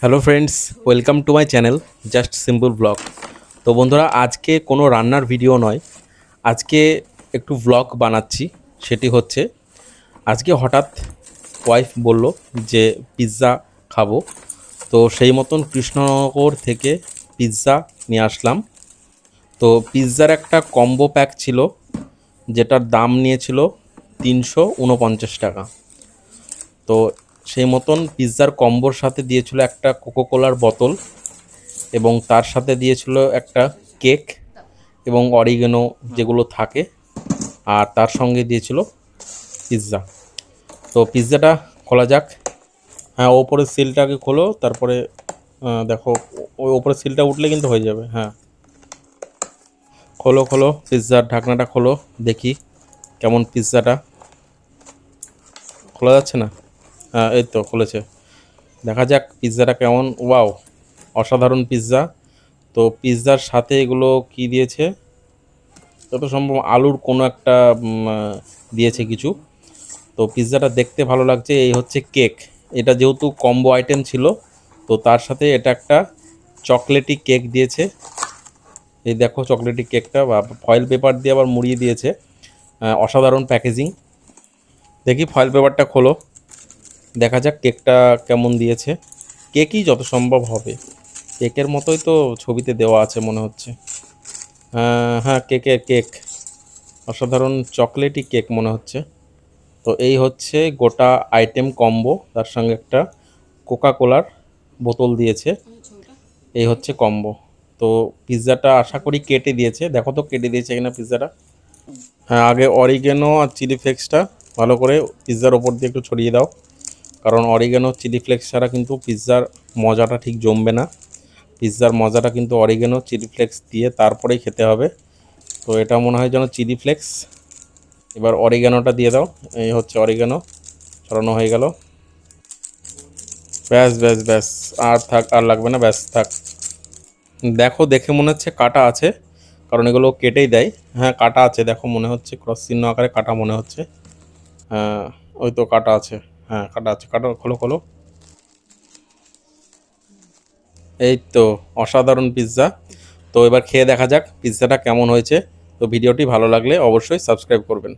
Hello friends, welcome to my channel just simple blog. তো বন্ধুরা, আজকে কোনো রান্নার ভিডিও নয়, আজকে একটু ব্লগ বানাচ্ছি। সেটি হচ্ছে, আজকে হঠাৎ ওয়াইফ বলল যে পিৎজা খাবো। তো সেই মতন কৃষ্ণনগর থেকে পিৎজা নিয়ে আসলাম। তো পিৎজার একটা কম্বো প্যাক ছিল, যেটার দাম নিয়েছিল 349 টাকা। তো সেই মতন পিৎজার কম্বোর সাথে দিয়েছিল একটা কোকোকোলার বোতল, এবং তার সাথে দিয়েছিল একটা কেক এবং অরিগেনো যেগুলো থাকে, আর তার সঙ্গে দিয়েছিল পিৎজা। তো পিৎজাটা খোলা যাক। হ্যাঁ, ওপরের সিলটাকে খোলো, তারপরে দেখো ওই ওপরের সিলটা উঠলে কিন্তু হয়ে যাবে। হ্যাঁ, খোলো খোলো, পিৎজার ঢাকনাটা খোলো, দেখি কেমন পিৎজাটা। খোলা যাচ্ছে না? হ্যাঁ, এই তো খুলেছে। দেখা যাক পিৎজাটা কেমন। ওয়াও, অসাধারণ পিৎজা। তো পিৎজার সাথে এগুলো কি দিয়েছে, যত সম্ভব আলুর কোনো একটা দিয়েছে কিছু। তো পিৎজাটা দেখতে ভালো লাগছে। এই হচ্ছে কেক। এটা যেহেতু কম্বো আইটেম ছিল, তো তার সাথে এটা একটা চকলেটি কেক দিয়েছে। এই দেখো চকলেটি কেকটা, বা ফয়েল পেপার দিয়ে আবার মুড়িয়ে দিয়েছে। অসাধারণ প্যাকেজিং। দেখি ফয়েল পেপারটা খোলো, দেখা যাক কেকটা কেমন দিয়েছে। কেকই যত সম্ভব হবে, কেকের মতোই তো ছবিতে দেওয়া আছে মনে হচ্ছে। হ্যাঁ, কেক অসাধারণ চকলেটি কেক মনে হচ্ছে। তো এই হচ্ছে গোটা আইটেম কম্বো, তার সঙ্গে একটা কোকা কোলার বোতল দিয়েছে। এই হচ্ছে কম্বো। তো পিৎজাটা আশা করি কেটে দিয়েছে, দেখো তো কেটে দিয়েছে কিনা পিৎজাটা। হ্যাঁ, আগে অরিগেনো আর চিলি ফ্লেক্সটা ভালো করে পিৎজার ওপর দিয়ে একটু ছড়িয়ে দাও, কারণ অরিগেনো চিলি ফ্লেক্স ছাড়া কিন্তু পিৎজার মজাটা ঠিক জমবে না। পিৎজার মজাটা কিন্তু অরিগেনো চিলি ফ্লেক্স দিয়ে তারপরেই খেতে হবে। তো এটা মনে হয় যেন চিলি ফ্লেক্স। এবার অরিগ্যানোটা দিয়ে দাও। এই হচ্ছে অরিগ্যানো, ছড়ানো হয়ে গেল। ব্যাস ব্যাস ব্যাস, আর থাক, আর লাগবে না, ব্যাস থাক। দেখো, দেখে মনে হচ্ছে কাটা আছে, কারণ এগুলো কেটেই দেয়। হ্যাঁ, কাটা আছে, দেখো মনে হচ্ছে ক্রস চিহ্ন আকারে কাটা মনে হচ্ছে। হ্যাঁ, ওই তো কাটা আছে। হ্যাঁ, কাটা আছে, কাটা, খোলো খোলো। এই তো, অসাধারণ পিৎজা। তো এবার খেয়ে দেখা যাক পিৎজাটা কেমন হয়েছে। তো ভিডিওটি ভালো লাগলে অবশ্যই সাবস্ক্রাইব করবেন।